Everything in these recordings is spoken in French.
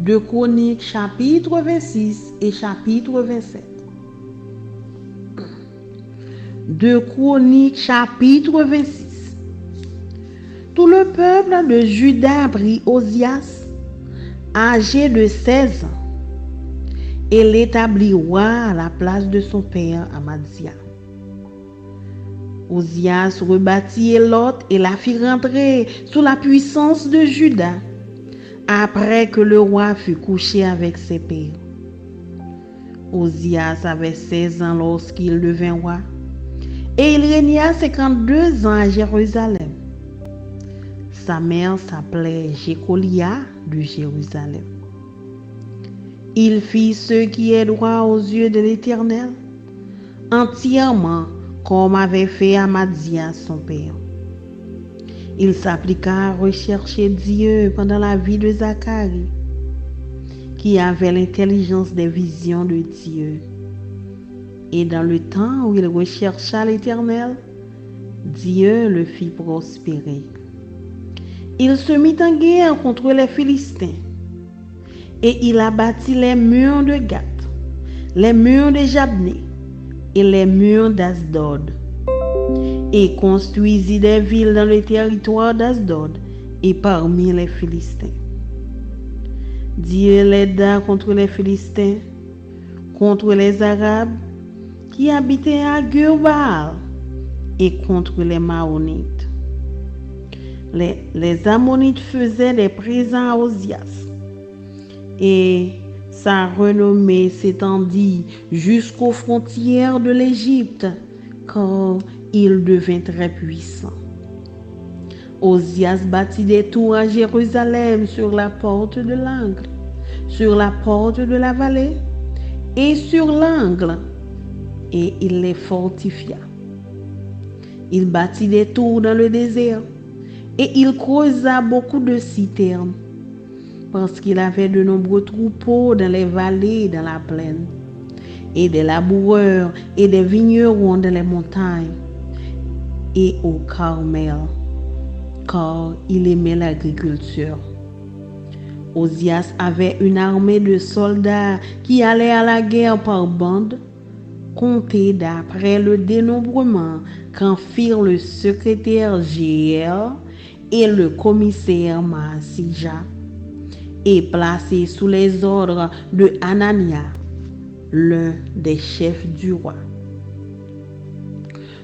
2 Chroniques chapitre 26 et chapitre 27. 2 Chroniques chapitre 26. Tout le peuple de Juda prit Osias, âgé de 16 ans, et l'établit roi à la place de son père Amaziah. Osias rebâtit Élot et la fit rentrer sous la puissance de Juda, après que le roi fut couché avec ses pères. Osias avait 16 ans lorsqu'il devint roi, et il régna 52 ans à Jérusalem. Sa mère s'appelait Jécolia de Jérusalem. Il fit ce qui est droit aux yeux de l'Éternel, entièrement comme avait fait Amaziah son père. Il s'appliqua à rechercher Dieu pendant la vie de Zacharie, qui avait l'intelligence des visions de Dieu. Et dans le temps où il rechercha l'Éternel, Dieu le fit prospérer. Il se mit en guerre contre les Philistins, et il abattit les murs de Gath, les murs de Jabné et les murs d'Asdod, et construisit des villes dans le territoire d'Asdod et parmi les Philistins. Dieu l'aida contre les Philistins, contre les Arabes qui habitaient à Gur-Baal et contre les Maonites. Les Ammonites faisaient des présents à Osias, et sa renommée s'étendit jusqu'aux frontières de l'Égypte, car il devint très puissant. Osias bâtit des tours à Jérusalem sur la porte de l'angle, sur la porte de la vallée et sur l'angle, et il les fortifia. Il bâtit des tours dans le désert, et il creusa beaucoup de citernes, parce qu'il avait de nombreux troupeaux dans les vallées et dans la plaine, et des laboureurs et des vignerons dans les montagnes et au Carmel, car il aimait l'agriculture. Osias avait une armée de soldats qui allaient à la guerre par bande, comptée d'après le dénombrement qu'en firent le secrétaire Jéhiel et le commissaire Maasija, et placés sous les ordres de Hanania, l'un des chefs du roi.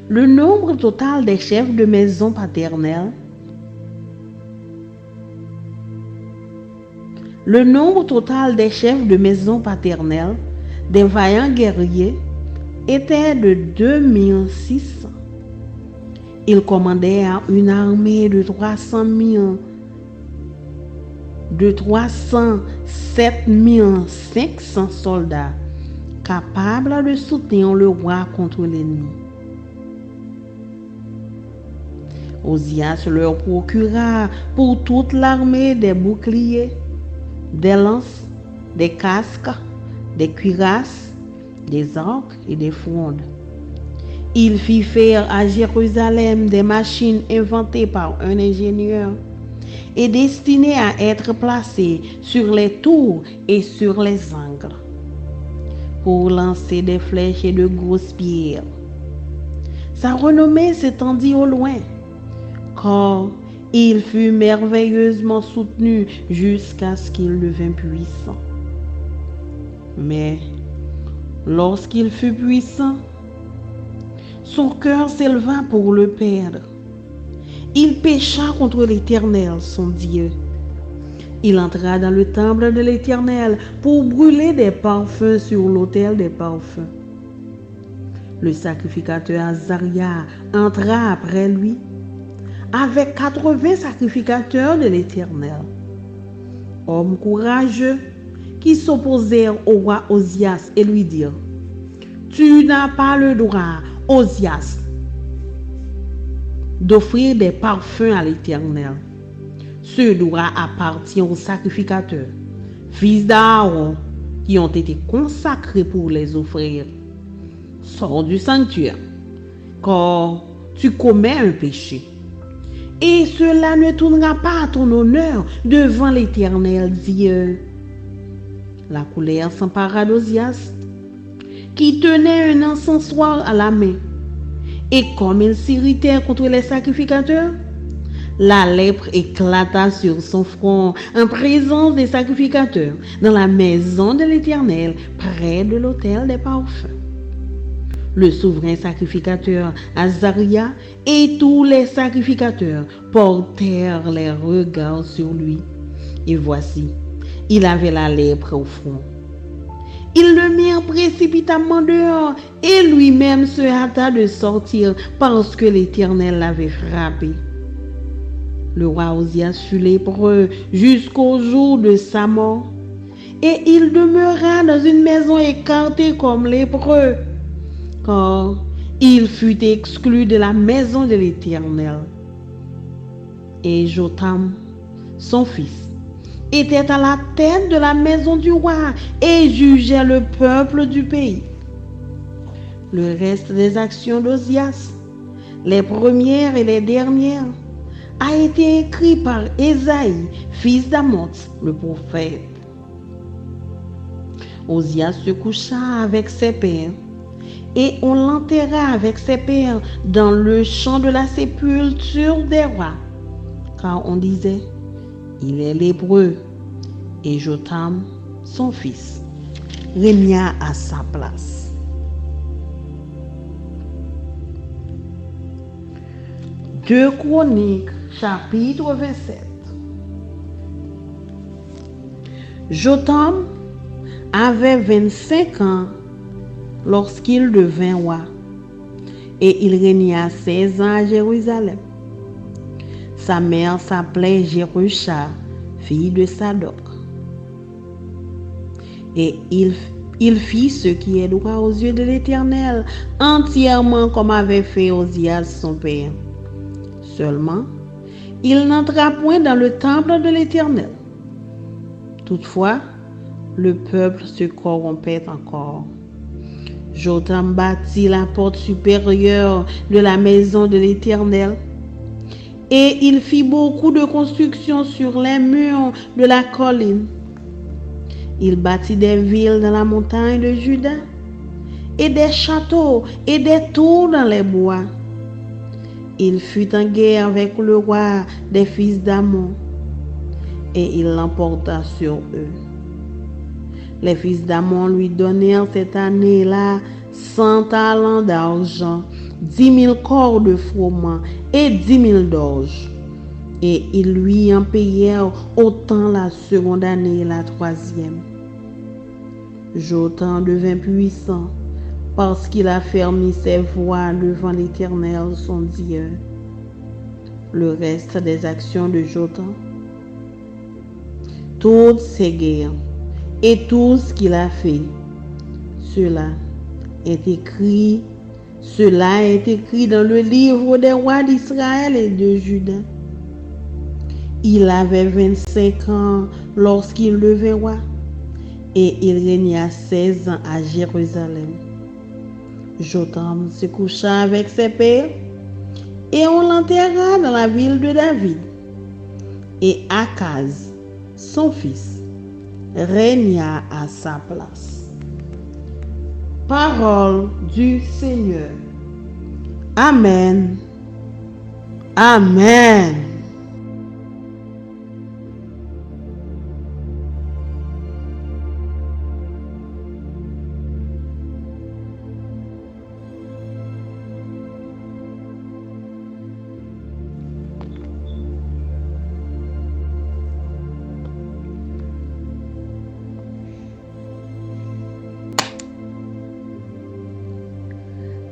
Le nombre total des chefs de maison paternelle, des vaillants guerriers, était de 2600. Il commandait une armée de 307 500 soldats, capables de soutenir le roi contre l'ennemi. Osias leur procura pour toute l'armée des boucliers, des lances, des casques, des cuirasses, des arcs et des frondes. Il fit faire à Jérusalem des machines inventées par un ingénieur et destinées à être placées sur les tours et sur les angles, pour lancer des flèches et de grosses pierres. Sa renommée s'étendit au loin, car il fut merveilleusement soutenu jusqu'à ce qu'il devint puissant. Mais lorsqu'il fut puissant, son cœur s'éleva pour le perdre. Il pécha contre l'Éternel, son Dieu. Il entra dans le temple de l'Éternel pour brûler des parfums sur l'autel des parfums. Le sacrificateur Azaria entra après lui, avec 80 sacrificateurs de l'Éternel, hommes courageux qui s'opposèrent au roi Osias et lui dirent: Tu n'as pas le droit, Osias, d'offrir des parfums à l'Éternel. Ce droit appartient aux sacrificateurs, fils d'Aaron, qui ont été consacrés pour les offrir. Sors du sanctuaire, car tu commets un péché. Et cela ne tournera pas à ton honneur devant l'Éternel Dieu. La colère s'empara d'Ozias, qui tenait un encensoir à la main. Et comme il s'irritait contre les sacrificateurs, la lèpre éclata sur son front en présence des sacrificateurs, dans la maison de l'Éternel, près de l'autel des parfums. Le souverain sacrificateur Azaria et tous les sacrificateurs portèrent les regards sur lui. Et voici, il avait la lèpre au front. Ils le mirent précipitamment dehors et lui-même se hâta de sortir parce que l'Éternel l'avait frappé. Le roi Ozias fut lépreux jusqu'au jour de sa mort et il demeura dans une maison écartée comme lépreux, car il fut exclu de la maison de l'Éternel. Et Jotham, son fils, était à la tête de la maison du roi et jugeait le peuple du pays. Le reste des actions d'Ozias, les premières et les dernières, a été écrit par Ésaïe, fils d'Amoz, le prophète. Ozias se coucha avec ses pères et on l'enterra avec ses pères dans le champ de la sépulture des rois, car on disait, il est lépreux, et Jotham, son fils, régna à sa place. Deux Chroniques, chapitre 27. Jotham avait 25 ans lorsqu'il devint roi, et il régna 16 ans à Jérusalem. Sa mère s'appelait Jerusha, fille de Sadoc. Et il fit ce qui est droit aux yeux de l'Éternel, entièrement comme avait fait Ozias son père. Seulement, il n'entra point dans le temple de l'Éternel. Toutefois, le peuple se corrompait encore. Jotham bâtit la porte supérieure de la maison de l'Éternel, et il fit beaucoup de constructions sur les murs de la colline. Il bâtit des villes dans la montagne de Juda, et des châteaux et des tours dans les bois. Il fut en guerre avec le roi des fils d'Ammon, et il l'emporta sur eux. Les fils d'Ammon lui donnèrent cette année-là 100 talents d'argent, 10 000 corps de froment et 10 000 d'orge. Et ils lui en payèrent autant la seconde année et la troisième. Jotham devint puissant parce qu'il affermit ses voies devant l'Éternel son Dieu. Le reste des actions de Jotham, toutes ses guerres et tout ce qu'il a fait, cela est écrit dans le livre des rois d'Israël et de Juda. Il avait 25 ans lorsqu'il devint roi, et il régna 16 ans à Jérusalem. Jotham se coucha avec ses pères, et on l'enterra dans la ville de David. Et Akaz, son fils, régna à sa place. Parole du Seigneur. Amen. Amen.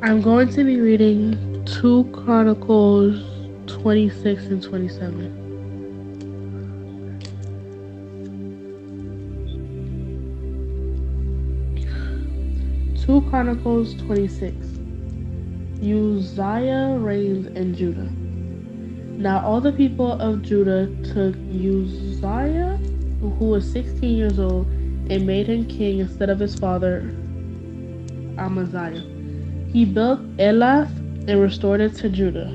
I'm going to be reading 2 Chronicles 26 and 27. Two Chronicles 26. Uzziah reigns in Judah. Now all the people of Judah took Uzziah, who was 16 years old, and made him king instead of his father Amaziah. He built Elath and restored it to Judah,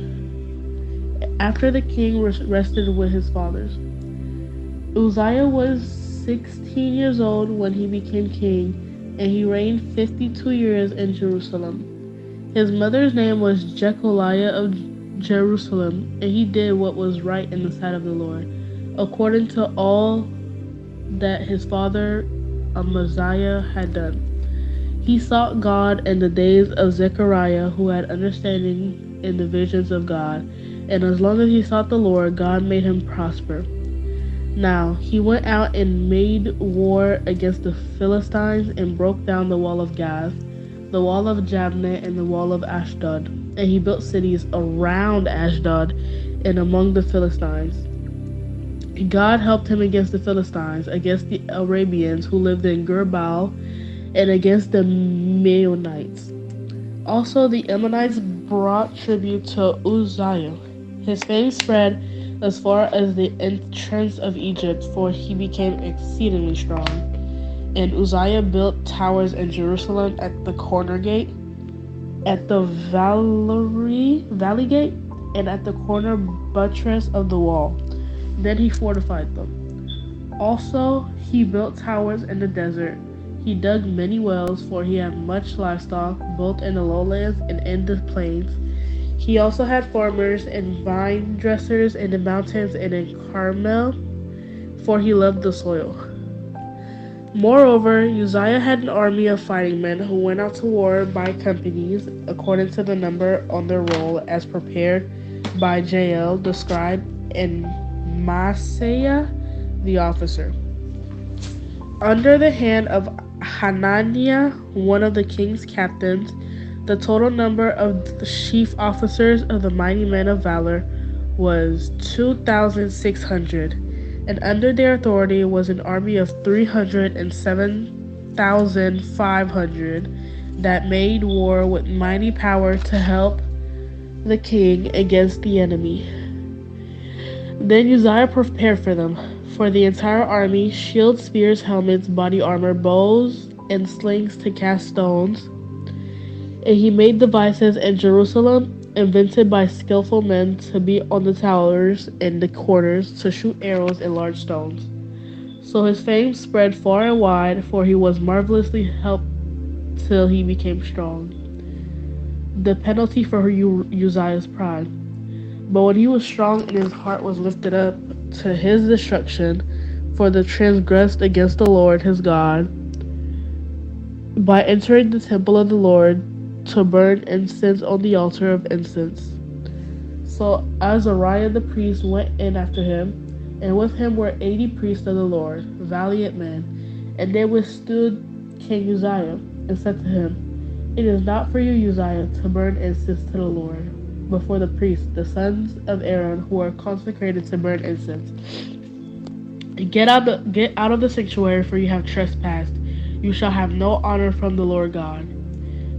after the king rested with his fathers. Uzziah was 16 years old when he became king, and he reigned 52 years in Jerusalem. His mother's name was Jecoliah of Jerusalem, and he did what was right in the sight of the Lord, according to all that his father Amaziah had done. He sought God in the days of Zechariah, who had understanding in the visions of God, and as long as he sought the Lord, God made him prosper. Now he went out and made war against the Philistines and broke down the wall of Gath, the wall of Jabneh, and the wall of Ashdod. And he built cities around Ashdod and among the Philistines. God helped him against the Philistines, against the Arabians who lived in Gurbaal, and against the Meunites. Also, the Ammonites brought tribute to Uzziah. His fame spread as far as the entrance of Egypt, for he became exceedingly strong. And Uzziah built towers in Jerusalem at the corner gate, at the valley gate, and at the corner buttress of the wall. Then he fortified them. Also, he built towers in the desert. He dug many wells, for he had much livestock, both in the lowlands and in the plains. He also had farmers and vine dressers in the mountains and in Carmel, for he loved the soil. Moreover, Uzziah had an army of fighting men who went out to war by companies, according to the number on their roll, as prepared by Jael the scribe and Maaseiah the officer, under the hand of Hananiah, one of the king's captains. The total number of the chief officers of the mighty men of valor was 2,600, and under their authority was an army of 307,500 that made war with mighty power to help the king against the enemy. Then Uzziah prepared for them, for the entire army, shields, spears, helmets, body armor, bows, and slings to cast stones. And he made devices in Jerusalem, invented by skillful men, to be on the towers and the corners, to shoot arrows and large stones. So his fame spread far and wide, for he was marvelously helped till he became strong. The penalty for Uzziah's pride. But when he was strong and his heart was lifted up to his destruction, for the transgressed against the Lord his God, by entering the temple of the Lord to burn incense on the altar of incense. So Azariah the priest went in after him, and with him were 80 priests of the Lord, valiant men. And they withstood King Uzziah, and said to him, It is not for you, Uzziah, to burn incense to the Lord before the priests, the sons of Aaron, who are consecrated to burn incense. Get out of the sanctuary, for you have trespassed. You shall have no honor from the Lord God.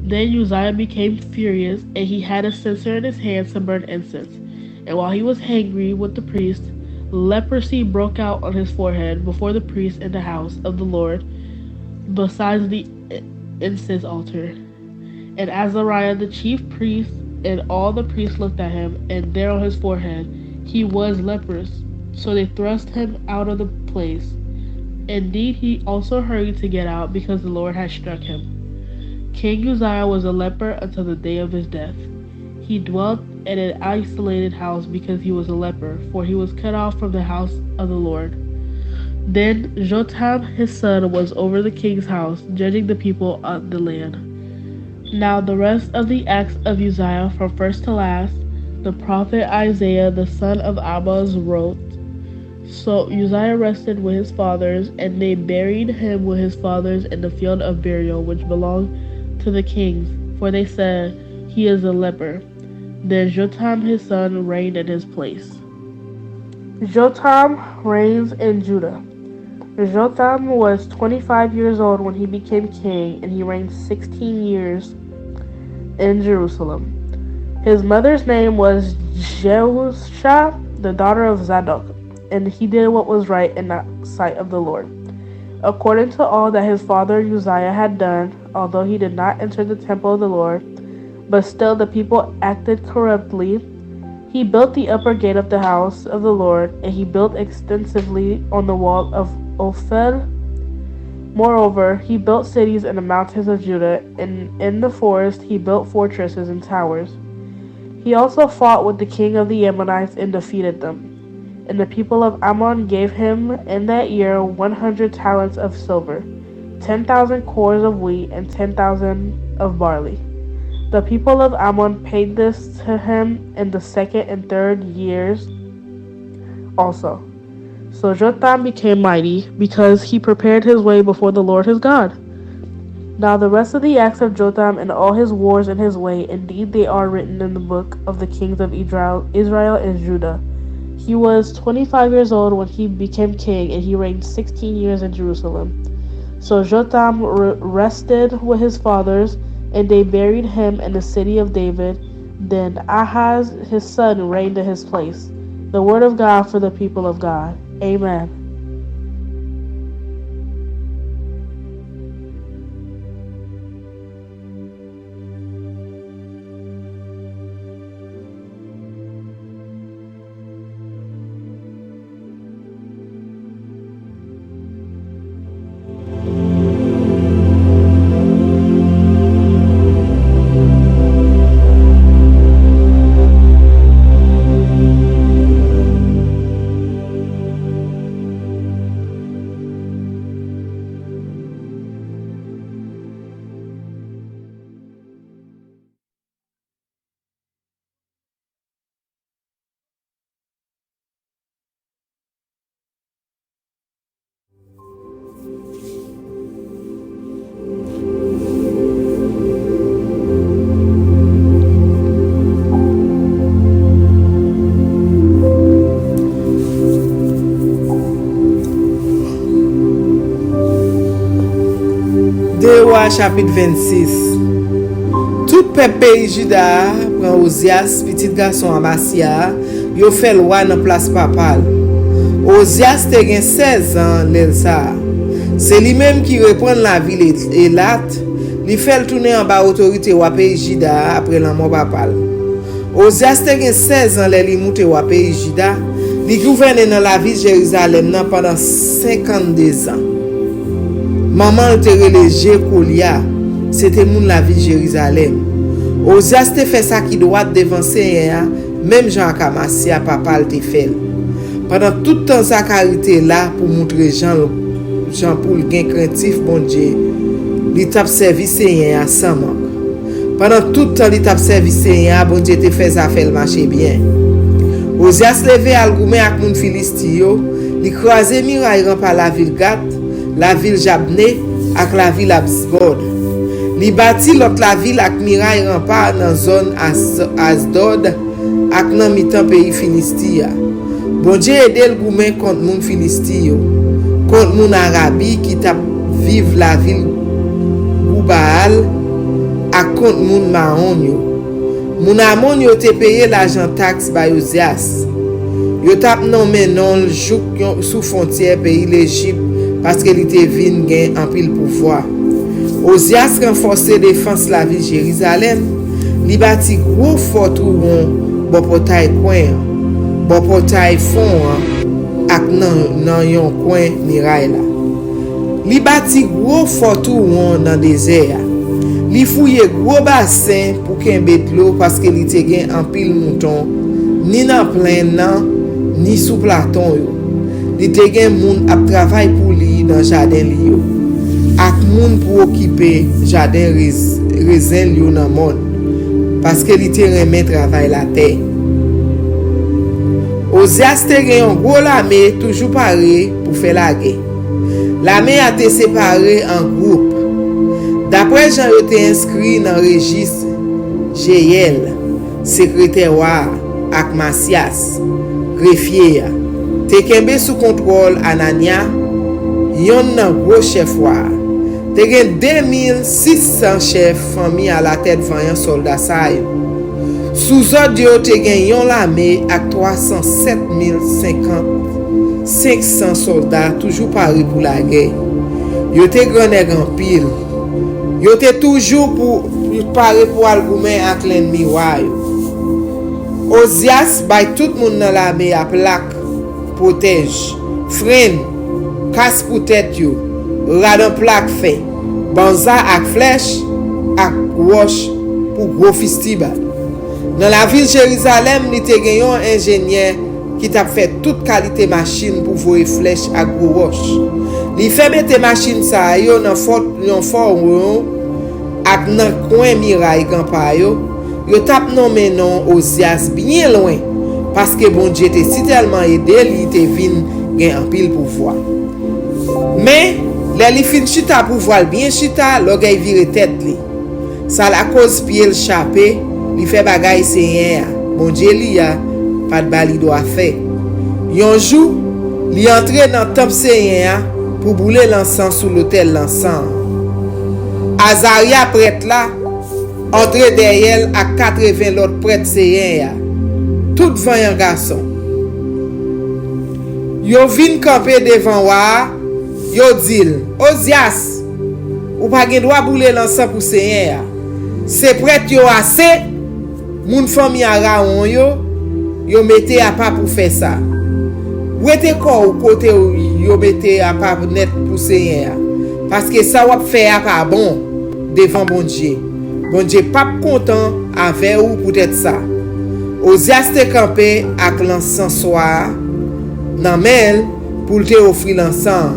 Then Uzziah became furious, and he had a censer in his hand to burn incense. And while he was angry with the priest, leprosy broke out on his forehead before the priest in the house of the Lord, besides the incense altar. And Azariah the chief priest and all the priests looked at him, and there on his forehead he was leprous. So they thrust him out of the place. Indeed, he also hurried to get out, because the Lord had struck him. King Uzziah was a leper until the day of his death. He dwelt in an isolated house because he was a leper, for he was cut off from the house of the Lord. Then Jotham his son was over the king's house, judging the people of the land. Now the rest of the acts of Uzziah, from first to last, the prophet Isaiah the son of Amoz wrote. So Uzziah rested with his fathers, and they buried him with his fathers in the field of burial, which belonged to the kings, for they said, He is a leper. Then Jotham his son reigned in his place. Jotham reigns in Judah. Jotham was 25 years old when he became king, and he reigned 16 years in Jerusalem. His mother's name was Jehusha, the daughter of Zadok, and he did what was right in the sight of the Lord, according to all that his father Uzziah had done, although he did not enter the temple of the Lord. But still the people acted corruptly. He built the upper gate of the house of the Lord, and he built extensively on the wall of Ophel. Moreover, he built cities in the mountains of Judah, and in the forest he built fortresses and towers. He also fought with the king of the Ammonites and defeated them. And the people of Ammon gave him in that year 100 talents of silver, 10,000 cores of wheat, and 10,000 of barley. The people of Ammon paid this to him in the second and third years also. So Jotham became mighty, because he prepared his way before the Lord his God. Now the rest of the acts of Jotham and all his wars and his way, indeed they are written in the book of the kings of Israel and Judah. He was 25 years old when he became king, and he reigned 16 years in Jerusalem. So Jotham rested with his fathers, and they buried him in the city of David. Then Ahaz his son reigned in his place. The word of God for the people of God. Amen. Chapitre 26. Tout peuple pays Juda prend Ozias, petit garçon Amasia, yo fait loi dans place papale. Ozias te gen 16 ans lèl sa. C'est lui-même qui reprend la ville Elat, li fait tourner en bas autorité wa pays Juda après la mort papale. Ozias te gen 16 ans lèl li monte wa pays Juda, li gouverne dans la ville Jérusalem pendant 52 ans. Maman te relège Kolia, c'était moun la ville Jérusalem. Ozias te fait ça qui doit devant Seigneur, même Jean Kamasia papa te fait. Pendant tout temps Zacharie était là pour montrer Jean pour le gain craintif bon Dieu. Il t'a servi Seigneur sans manque. Pendant tout temps il t'a servi Seigneur, bon Dieu te fait ça faire marcher bien. Ozias levé al goumen ak moun Filistio, li croisé muraille par la ville Gat, la ville Jabne ak la ville Asdod. Li bâti l'autre la ville ak miraille rempart dans zone Asdod ak nan mitan pays Filistia. Bon Dieu aide le goumen contre moun Filistio, contre moun Arabi qui t'a vive la ville Goubaal ak contre moun Maon yo. Moun Amon yo te paye l'argent taxe by Ozias. Yo tap nommé non jouk sous frontière pays l'Égypte parce que il était vinn gain en pile pouvoir. Ozias renforcé défense la ville Jérusalem, li bâti gros fort trouon bon portail coin, bon portail fond ak nan yon coin miraille là. Li bâti gros fort trouon dans désert. Li fouye gros bassin pour kembe l'eau parce que li te gen en pile mouton, ni nan plein nan, ni sous platon yo. Li te gen moun ap travail pour li dans jardin li yo. Ak moun pour occuper jardin raisin li yo nan monde parce que li te remet travail la terre. Ozias te gen yon gros l'armée toujours paré pour faire la guerre. L'armée a été séparée en groupes. D'après Jean yo te inscrit dans registre Jéel, secrétaire ak Masias, greffier. Te kembe sous contrôle Anania, yon nan gros chef wa. Te gen 2600 chefs famille à la tête vaillant soldat sa yo. Sous ordre yo te gen yon l'armée ak 307 500 soldats toujours parés pour la guerre. Yo te grand nèg en pile. Yo te toujours pour paré pour al goumen ak l'ennemi wa yo. Ozias bay tout moun nan l'armée a plaque, protège, freine, kas pou tèt yo, radan plak fe, banza ak flèche, ak roche pou gros festival. Dans la ville Jérusalem, li te gen yon ingénieur qui t'a fait toute qualité machine pour voyer flèche ak gros roche. Li fait mette machine sa yo nan fort ak nan coin miraille kampa yo tap nommé non Ozias bien loin parce que bon Dieu te si tellement aidé li te vin gen en pile pouvoir. Mais les li fin chita pouvoir bien chita, l'ogay vire tête li. Ça la cause pied chapé, li fait bagay seigneur. Bon Dieu li a pas de bali doit faire. Yon jour, li entre dans temple seigneur pour brûler l'encens sous l'autel l'encens. Azaria prêtre là, entre derrière à 80 l'autre prêtre seigneur. Tout vaillant garçon. Yo vin camper devant wa, yo dil, Ozias, ou pas gen droit brûler l'encens pour seigneur. C'est prêtre yo assez, moun famille a raon yo mette à pas pour faire ça. Ou était quoi côté yo mette à pas net pour seigneur. Parce que ça va faire pas bon devant bon Dieu. Bon Dieu pas content avec ou peut-être ça. Ozias te campé avec l'encens soir nan mel pour te offrir l'encens.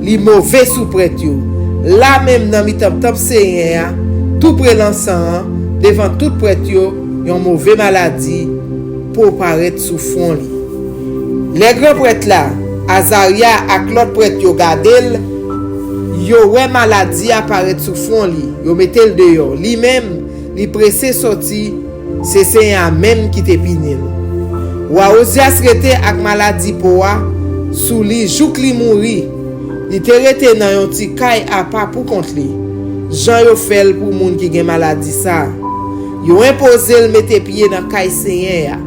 Li mauvais sous prêtre yo. Là même dans mi top seigneur, tout près l'encens devant tout prêtre yo, yon mauvais maladie pour paraître sous front li. Les grands prêtres là, Azaria ak l'autre prêtre yo gadel, yo wè maladie apparaître sous front li, yo mettel dehors. Li même, li pressé sorti, c'est Seigneur même qui te pinil. Wa Ozias rete ak maladie poa, sou li jouk li mouri, li te rete nan yon ti kay a pa pour contre li. Jean yo fel pour moun ki gen maladie ça. Yo impose l mette pied dans kay Seigneur.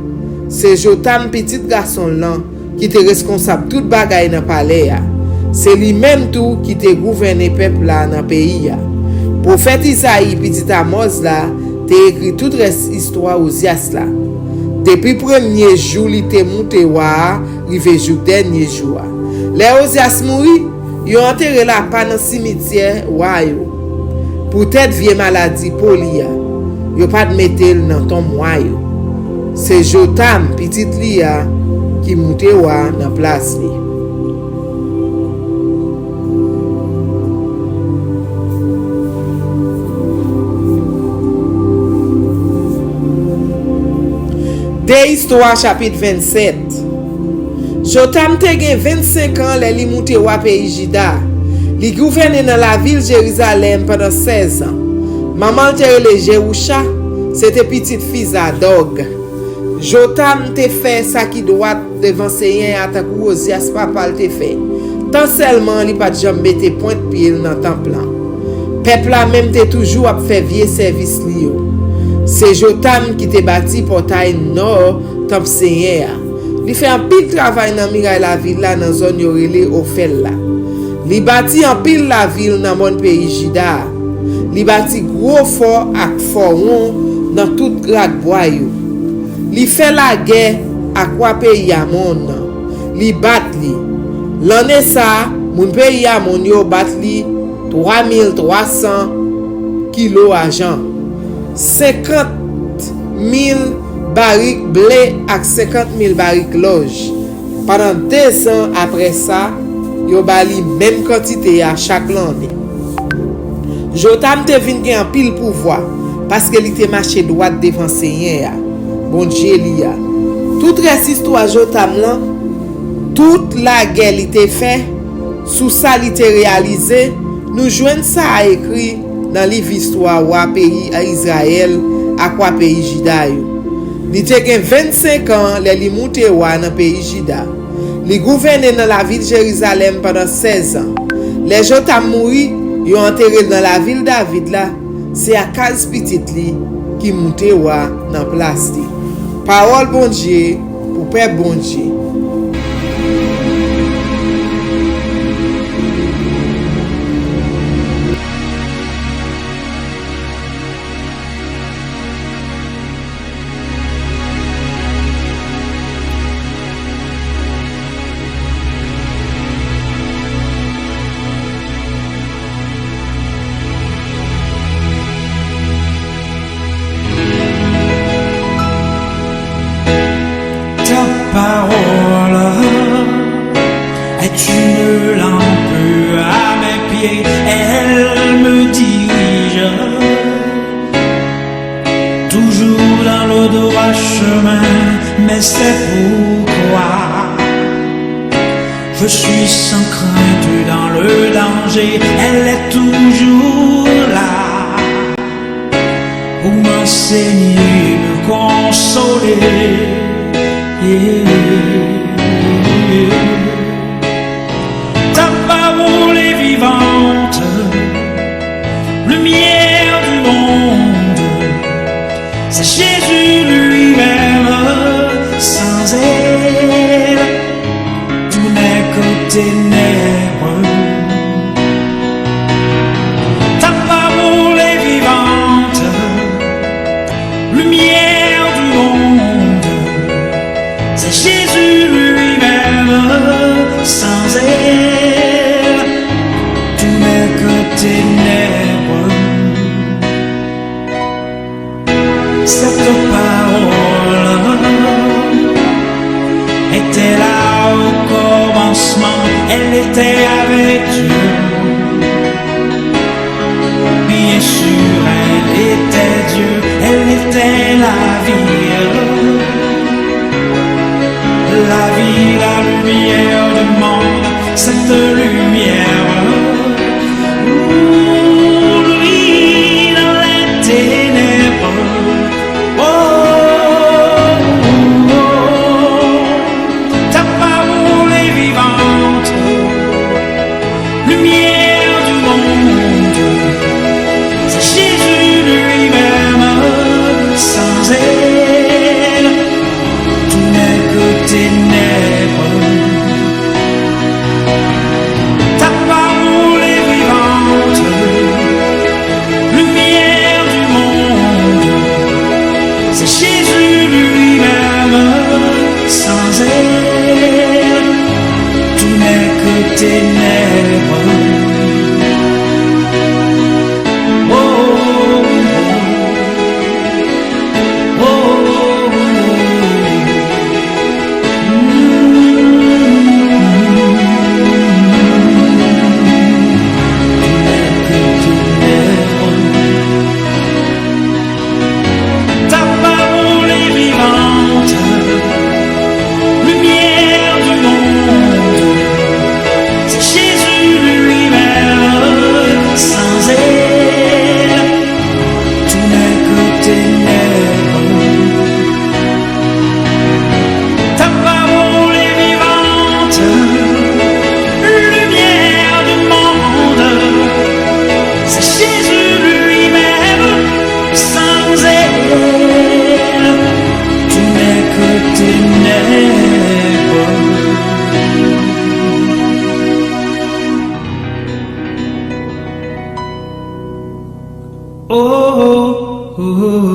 C'est Jotam petit garçon là qui te responsable tout bagay dans palais. C'est lui même tout qui te gouverne peuple là dans pays. Prophète Isaïe petit Amos là te écrit toute histoire Ozias là. Depuis premier jour li te monté wa, rive jour dernier jour. Les Ozias mouri, yo enterré la pa dans cimetière wa yo. Peut-être vieux maladie pour li. Yo pas de mettre dans ton moyo. C'est Jotam petit lia qui monte wa dans place li. Des histoires chapitre 27. Jotam te gen 25 ans le li monte wa pays Juda. Li gouverne dans la ville Jérusalem pendant 16 ans. Maman te rele Jerusha, c'était petite fille Zadok. Jotam te fait ça qui doit devant Seigneur à kou Ozias papa te fait. Tant seulement li pas jamais mette point de pied dans temple. Peuple là même te toujours a fait vieux service li yo. C'est Jotam qui te bâti portail nord temple Seigneur. Li fait un pile travail dans miraille la ville là dans zone yo relé Ophel là. Li bâti en pile la ville dans mon pays Juda. Li bâti gros fort ak foron dans tout grade bois yo. Li fait la guerre ak kwa pays Amon. Li bat li. L'année ça, mon pays Amon yo bat li 3300 kilos argent. 50 000 barriques blé ak 50 000 barriques loge. Pendant 2 ans après ça, yo bali même quantité à chaque année. Jotam te vin gen en pile pouvoir parce que li te marché droit devant Seigneur. Bon Dieu li a. Toute reste histoire Jotam là, toute la guerre li te fait, sous ça li te réalisé, nous joignent ça à écrit dans livre histoire wa pays à Israël à quoi pays Juda yo. Li te gen 25 ans le li monte wa dans pays Juda. Li gouverne dans la ville Jérusalem pendant 16 ans. Les Jotam mouri, yo enterré dans la ville David là, c'est à case petite li qui monte wa dans place li. Parole bon Dieu pour peuple bon Dieu. est une lampe à mes pieds, elle me dirige toujours dans le droit chemin, mais c'est pourquoi je suis sans crainte dans le danger, elle est toujours là pour m'enseigner, me consoler. Ta parole est vivante, lumière du monde, c'est Jésus lui-même, sans elle, tout n'est que ténèbres. Ta parole est vivante, lumière du monde, c'est Jésus lui-même, sans elle, tout n'est que ténèbres. Cette parole était là au commencement, elle était avec Dieu. Bien sûr, elle était Dieu, elle était la vie, la lumière du monde, cette lumière. Lui dans les ténèbres. Ta parole est vivante, lumière du monde, c'est Jésus lui-même, sans elle, tout n'est que ténèbres. Ta parole est vivante, lumière du monde, c'est Jésus lui-même, sans elle, tout n'est que ténèbres. Oh, oh, oh, oh, ta parole est vivante, lumière du monde, c'est Jésus lui-même, sans elle, tout n'est que ténèbres. Ta parole est vivante, lumière du monde, c'est Jésus lui-même, sans elle, tout n'est que ténèbres. Oh, oh, oh.